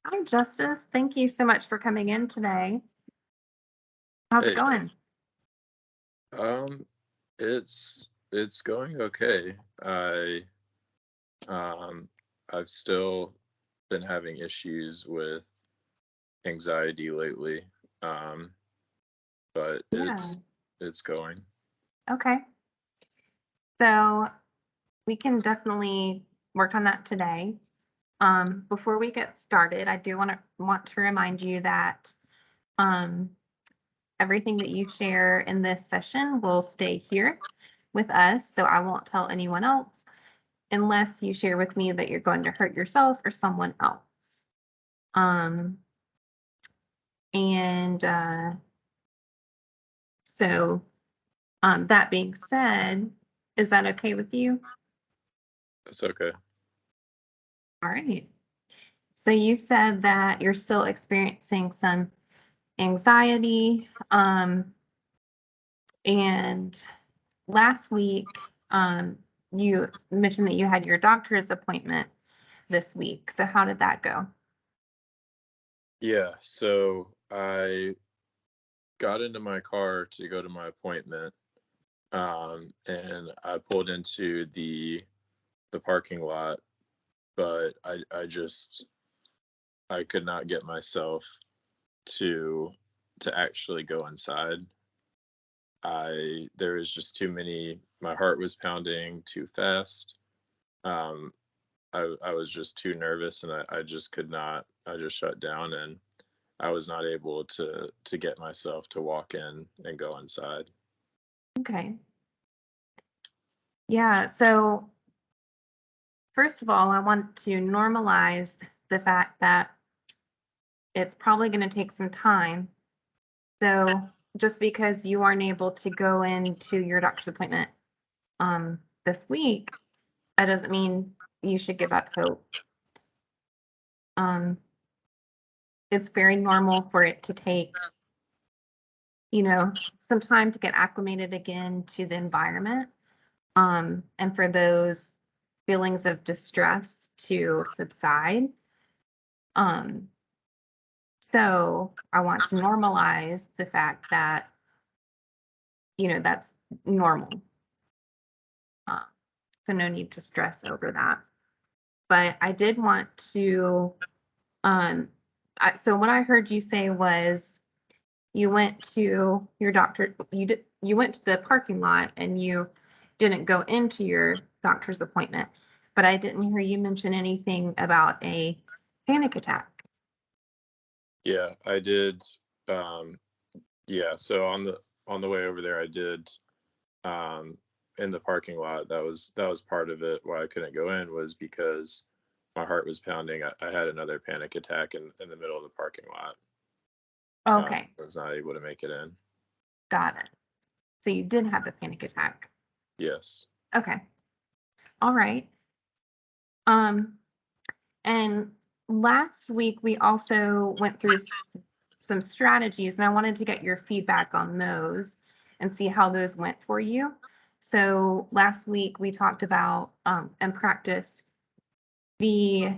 Hi, Justice. Thank you so much for coming in today. How's it Hey, going? um, it's going okay. Um, I've still been having issues with anxiety lately, um, but Yeah. it's going. Okay. So we can definitely work on that today. Before we get started, I do want to remind you that um, everything that you share in this session will stay here with us. So I won't tell anyone else unless you share with me that you're going to hurt yourself or someone else. Um, and so that being said, is that okay with you? It's okay. All right. So you said that you're still experiencing some anxiety. And last week, you mentioned that you had your doctor's appointment this week. So how did that go? Yeah, so I got into my car to go to my appointment, and I pulled into the parking lot, but I could not get myself to to actually go inside. There was just too many. My heart was pounding too fast. Um, I was just too nervous, and I just could not. I just shut down, and I was not able to get myself to walk in and go inside. Okay. Yeah. So first of all, I want to normalize the fact that it's probably going to take some time. So just because you aren't able to go into your doctor's appointment this week, that doesn't mean you should give up hope. Um, it's very normal for it to take, some time to get acclimated again to the environment, and for those feelings of distress to subside. Um, so I want to normalize the fact that, that's normal. Uh, so no need to stress over that. But I did want to, um, so what I heard you say was you went to your doctor, you went to the parking lot and you didn't go into your doctor's appointment, but I didn't hear you mention anything about a panic attack. Yeah, I did. Um, yeah, so on the way over there, I did. Um, in the parking lot, that was part of it. Why I couldn't go in was because my heart was pounding. I had another panic attack in the middle of the parking lot. Okay, I was not able to make it in. got it. So you did have a panic attack. Yes. Okay. All right. Um, and last week we also went through some strategies, and I wanted to get your feedback on those and see how those went for you. So last week we talked about and practiced the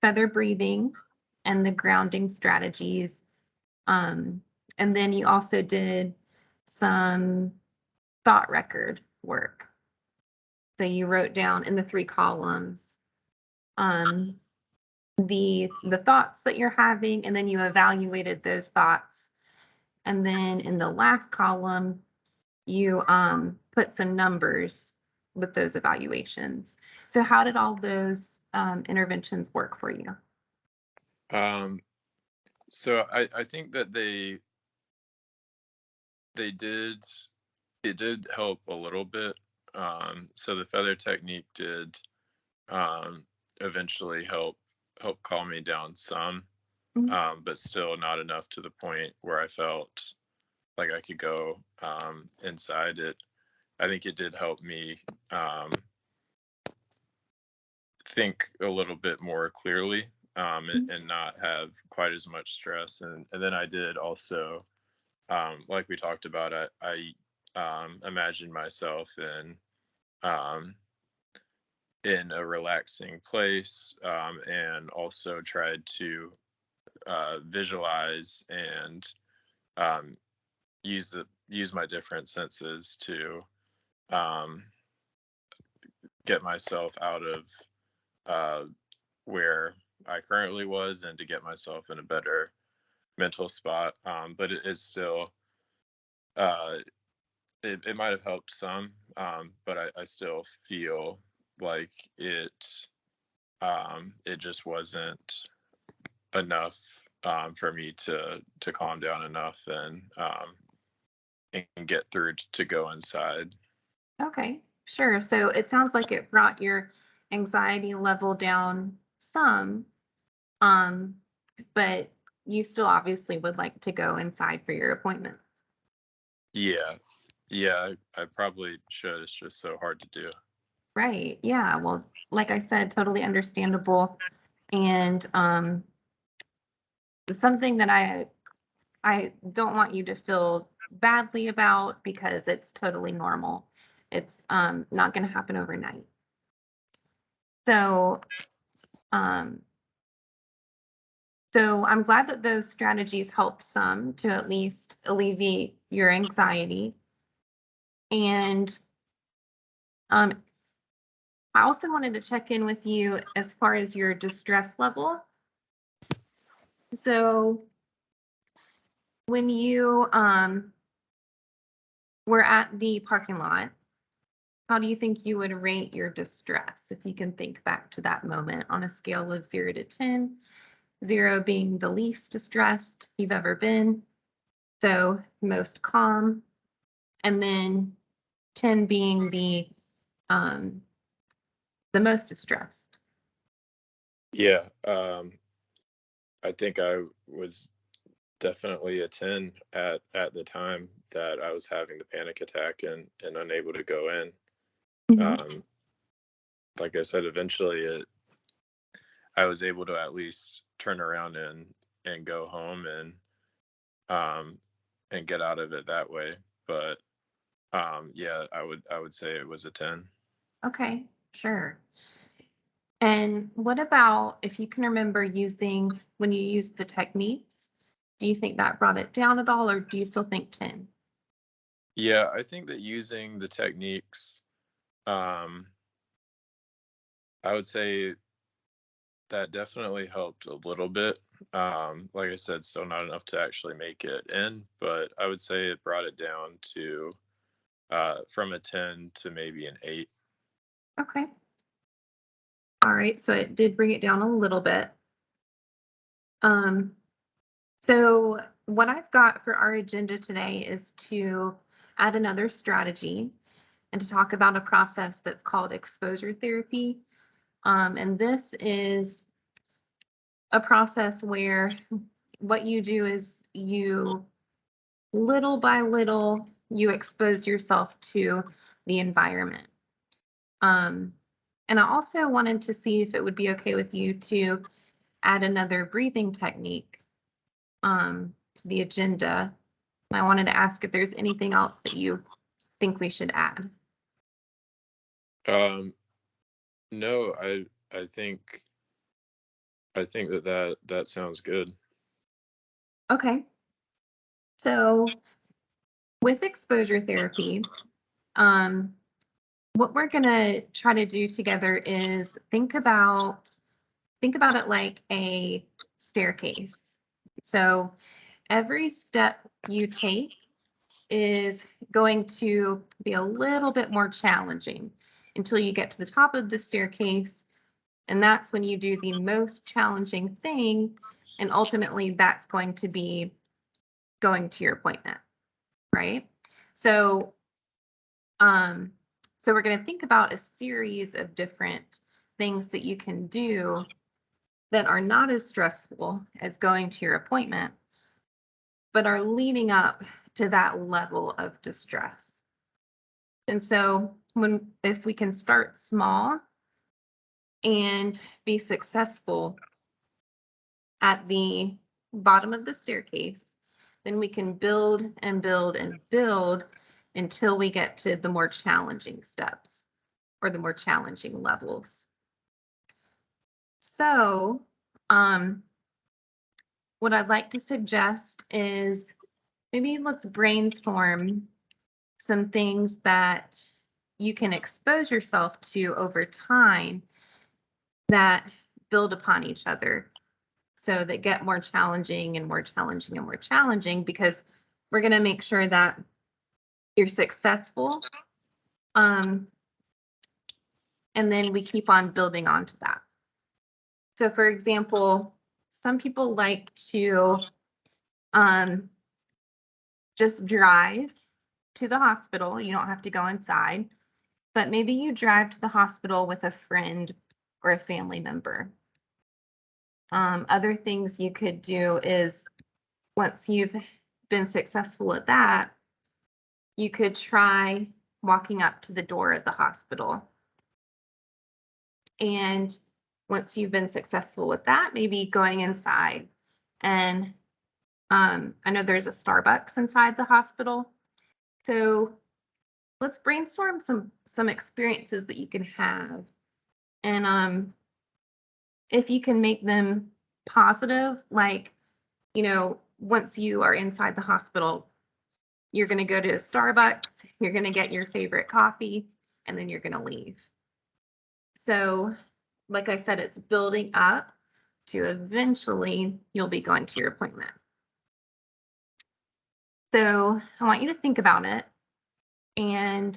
feather breathing and the grounding strategies. Um, and then you also did some thought record work. So you wrote down in the three columns um, the thoughts that you're having, and then you evaluated those thoughts. And then in the last column, you put some numbers with those evaluations. So how did all those interventions work for you? Um, so I think that they did it did help a little bit. So the feather technique did um, eventually help calm me down some, Mhm. but still not enough to the point where I felt like I could go inside it. I think it did help me um, think a little bit more clearly, and not have quite as much stress. And then I did also, like we talked about, I imagined myself um, in a relaxing place, and also tried to visualize and use my different senses to um, get myself out of where I currently was and to get myself in a better mental spot. But it is still, uh, it might have helped some, but I still feel like it just wasn't enough for me to calm down enough and get through to go inside. Okay, sure. So it sounds like it brought your anxiety level down some, um, but you still obviously would like to go inside for your appointments. Yeah, yeah, I probably should. It's just so hard to do. Right. Yeah. Well, like I said, totally understandable. And it's something that I don't want you to feel badly about because it's totally normal. It's not going to happen overnight. So um so I'm glad that those strategies help some to at least alleviate your anxiety. And um I also wanted to check in with you as far as your distress level. So when you were at the parking lot, how do you think you would rate your distress if you can think back to that moment on a scale of 0 to 10, 0 being the least distressed you've ever been, so most calm, and then 10 being um, the most distressed? Yeah, I think I was definitely a 10 at the time that I was having the panic attack and unable to go in. Mhm. Um, like I said, eventually I was able to at least turn around and go home um and get out of it that way. But yeah, I would say it was a 10. Okay, sure. And what about if you can remember using when you used the techniques? Do you think that brought it down at all, or do you still think 10? Yeah, I think that using the techniques, um, I would say that definitely helped a little bit. Like I said, still not enough to actually make it in, but I would say it brought it down to from a 10 to maybe an 8. Okay. All right. So it did bring it down a little bit. Um, so what I've got for our agenda today is to add another strategy and to talk about a process that's called exposure therapy. And this is a process where what you do is you little by little you expose yourself to the environment. Um, and I also wanted to see if it would be okay with you to add another breathing technique to the agenda. I wanted to ask if there's anything else that you think we should add. Um, no, I think that sounds good. Okay. So with exposure therapy, um, what we're gonna try to do together is think about it like a staircase. So every step you take is going to be a little bit more challenging until you get to the top of the staircase. And that's when you do the most challenging thing. And ultimately, that's going to be going to your appointment, right? So, um, so we're going to think about a series of different things that you can do that are not as stressful as going to your appointment, but are leading up to that level of distress. And so if we can start small and be successful at the bottom of the staircase, then we can build and build and build until we get to the more challenging steps or the more challenging levels. So, um, what I'd like to suggest is maybe let's brainstorm some things that you can expose yourself to over time that build upon each other. So that get more challenging and more challenging and more challenging, because we're going to make sure that you're successful. And then we keep on building onto that. So for example, some people like to just drive to the hospital. You don't have to go inside, but maybe you drive to the hospital with a friend or a family member. Other things you could do is, once you've been successful at that, you could try walking up to the door of the hospital. And once you've been successful with that, maybe going inside. And I know there's a Starbucks inside the hospital. So let's brainstorm some experiences that you can have. And if you can make them positive, like, once you are inside the hospital, you're going to go to a Starbucks, you're going to get your favorite coffee, and then you're going to leave. So, like I said, it's building up to eventually you'll be going to your appointment. So I want you to think about it and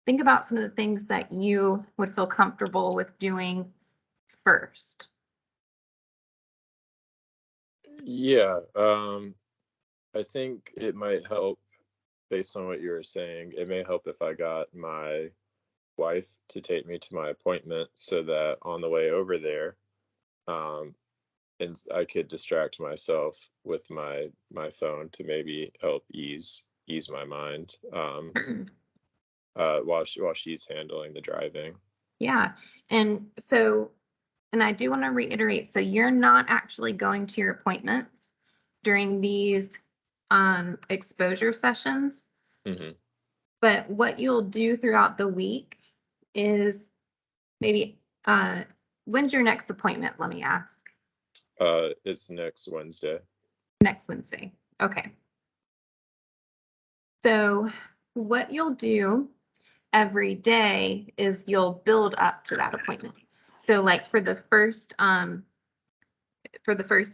think about some of the things that you would feel comfortable with doing first. Yeah, I think it might help based on what you were saying. It may help if I got my wife to take me to my appointment so that on the way over there, um, and I could distract myself with my phone to maybe help ease my mind, while she's handling the driving. Yeah. And I do want to reiterate, so you're not actually going to your appointments during these exposure sessions, Hmm. but what you'll do throughout the week is maybe when's your next appointment, let me ask? It's next Wednesday. Next Wednesday. Okay. So what you'll do every day is you'll build up to that appointment. So like for the first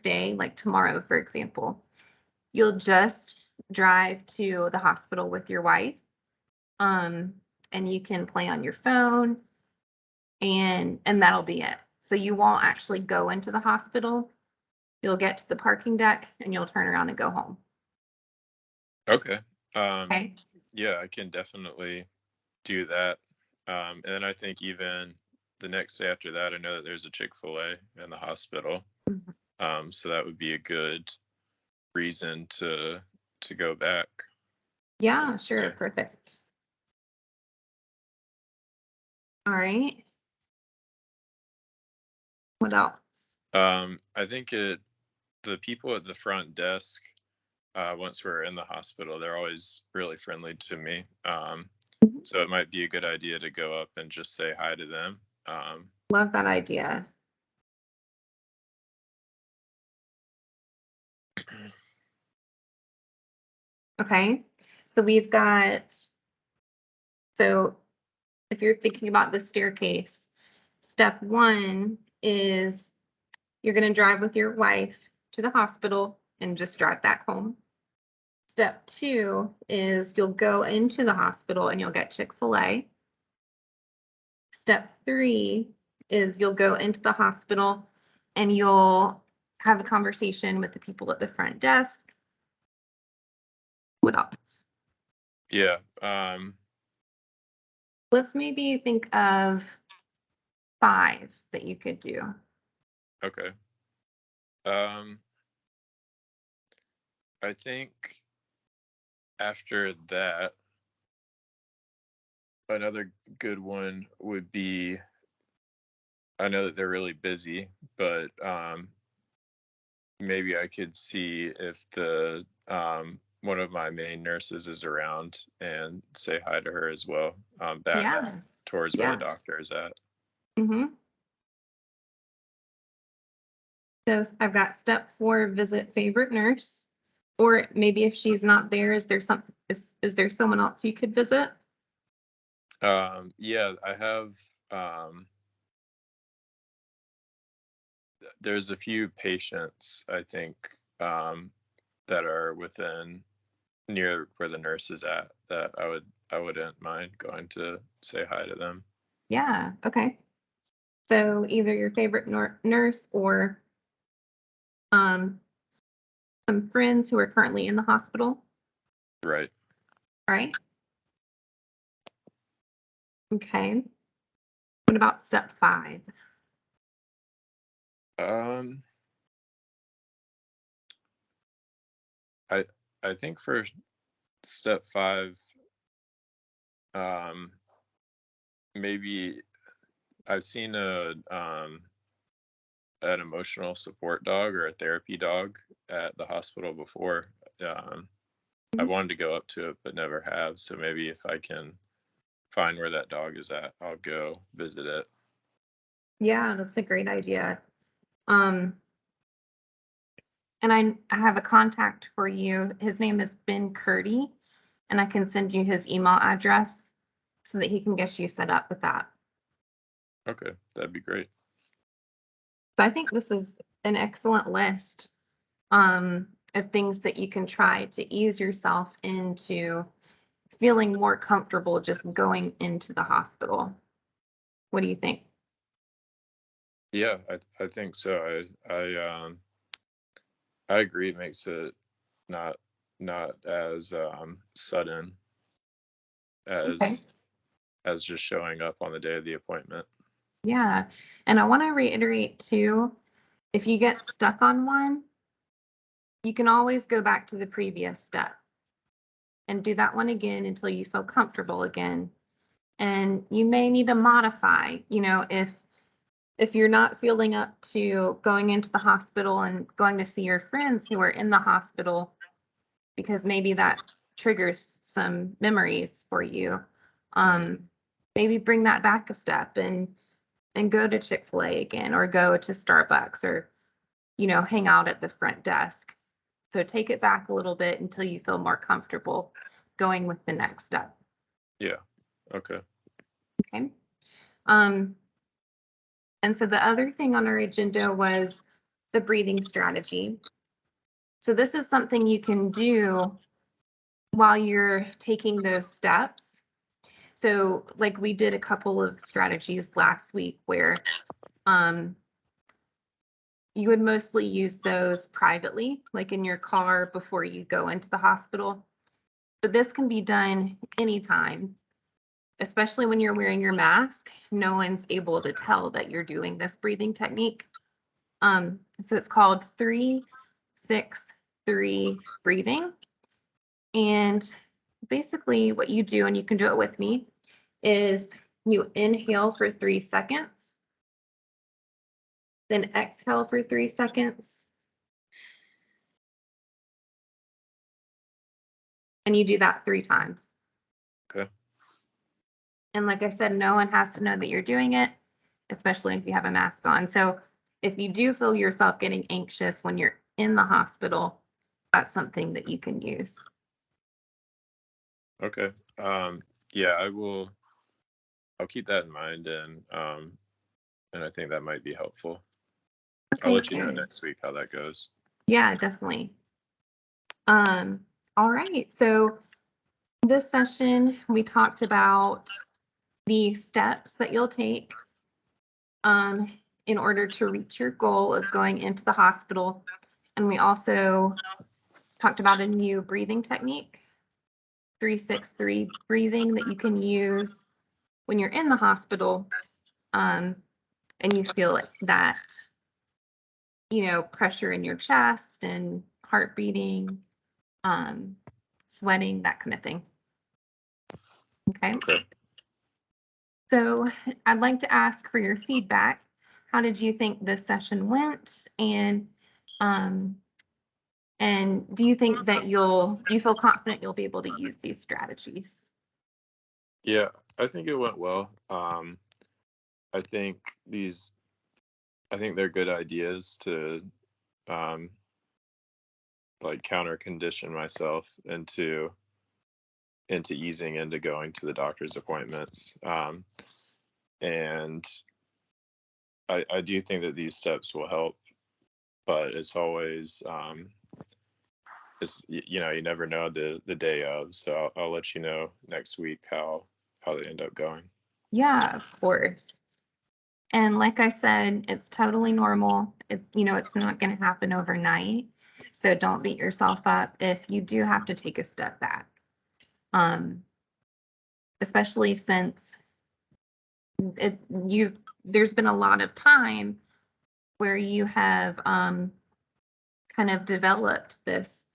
day, like tomorrow, for example, you'll just drive to the hospital with your wife. Um, and you can play on your phone, and that'll be it. So you won't actually go into the hospital. You'll get to the parking deck and you'll turn around and go home. Okay. Um, Okay. yeah, I can definitely do that. And then I think even the next day after that, I know that there's a Chick-fil-A in the hospital. Mhm. So that would be a good reason to go back the Yeah, next sure. day. Perfect. All right. What else? I think the people at the front desk, once we're in the hospital, they're always really friendly to me. Mhm. So it might be a good idea to go up and just say hi to them. Love that idea. Okay. So we've got, so if you're thinking about the staircase, step one is you're going to drive with your wife to the hospital and just drive back home. Step two is you'll go into the hospital and you'll get Chick-fil-A. Step three is you'll go into the hospital and you'll have a conversation with the people at the front desk. What else? Yeah. Let's maybe think of 5 that you could do. Okay. Um, I think after that, another good one would be, I know that they're really busy, but maybe I could see if the one of my main nurses is around and say hi to her as well, back Yeah. towards where the Yeah. doctor is at. Mhm. So I've got step 4, visit favorite nurse. Or maybe if she's not there, is there someone else you could visit? Yeah, I have. Um, there's a few patients I think that are within near where the nurse is at that I wouldn't mind going to say hi to them. Yeah, okay. So either your favorite nurse or um, some friends who are currently in the hospital, Right. right? Okay. What about step 5? Um, I I think for step 5, um, maybe I've seen an emotional support dog or a therapy dog at the hospital before. Um, I Mhm. wanted to go up to it, but never have. So maybe if I can find where that dog is at, I'll go visit it. Yeah, that's a great idea. Um, and I have a contact for you. His name is Ben Curdy, and I can send you his email address so that he can get you set up with that. Okay, that'd be great. So I think this is an excellent list of things that you can try to ease yourself into feeling more comfortable just going into the hospital. What do you think? Yeah, I think so. I agree. It makes it not not as sudden Okay. as just showing up on the day of the appointment. Yeah. And I want to reiterate too, if you get stuck on one, you can always go back to the previous step and do that one again until you feel comfortable again. And you may need to modify, if you're not feeling up to going into the hospital and going to see your friends who are in the hospital, because maybe that triggers some memories for you. Mhm. Um, maybe bring that back a step and go to Chick-fil-A again or go to Starbucks or hang out at the front desk. So take it back a little bit until you feel more comfortable going with the next step. Yeah. Okay. Okay. Um, and so the other thing on our agenda was the breathing strategy. So this is something you can do while you're taking those steps. So like we did a couple of strategies last week where um, you would mostly use those privately, like in your car before you go into the hospital. But this can be done anytime, especially when you're wearing your mask. No one's able to tell that you're doing this breathing technique. So it's called 3-6-3 breathing. And basically, what you do, and you can do it with me, is you inhale for 3 seconds, then exhale for 3 seconds, and you do that 3 times. Okay. And like I said, no one has to know that you're doing it, especially if you have a mask on. So if you do feel yourself getting anxious when you're in the hospital, that's something that you can use. Okay. Yeah, I'll keep that in mind, and I think that might be helpful. I'll Okay, let you know good. next week how that goes. Yeah, definitely. Um, all right. So this session, we talked about the steps that you'll take um, in order to reach your goal of going into the hospital. And we also talked about a new breathing technique, 3-6-3 breathing that you can use when you're in the hospital um, and you feel that, pressure in your chest and heart beating, um, sweating, that kind of thing. Okay. Okay. So I'd like to ask for your feedback. How did you think this session went? Um, and do you feel confident you'll be able to use these strategies? Yeah, I think it went well. I think these I think they're good ideas to um, like counter condition myself into easing into going to the doctor's appointments. And I do think that these steps will help, but it's always you know, you never know the day of. So I'll let you know next week how they end up going. Yeah, of course. And like I said, it's totally normal. It's not going to happen overnight. So don't beat yourself up if you do have to take a step back. Um, Especially since it you there's been a lot of time where you have kind of developed this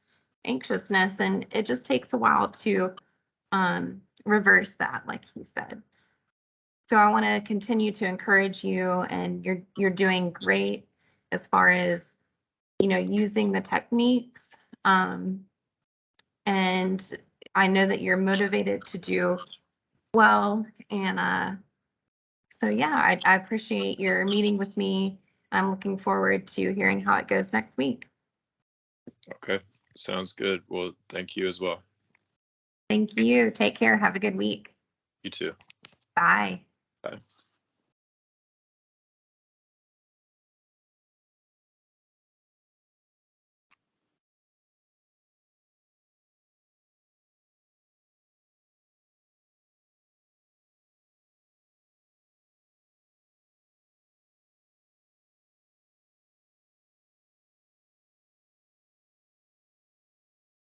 anxiousness, and it just takes a while to reverse that, like he said. So I want to continue to encourage you, and you're doing great as far as using the techniques. Um, and I know that you're motivated to do well. And so yeah, I appreciate your meeting with me. I'm looking forward to hearing how it goes next week. Okay, sounds good. Well, thank you as well. Thank you. Take care. Have a good week. You too. Bye. Bye.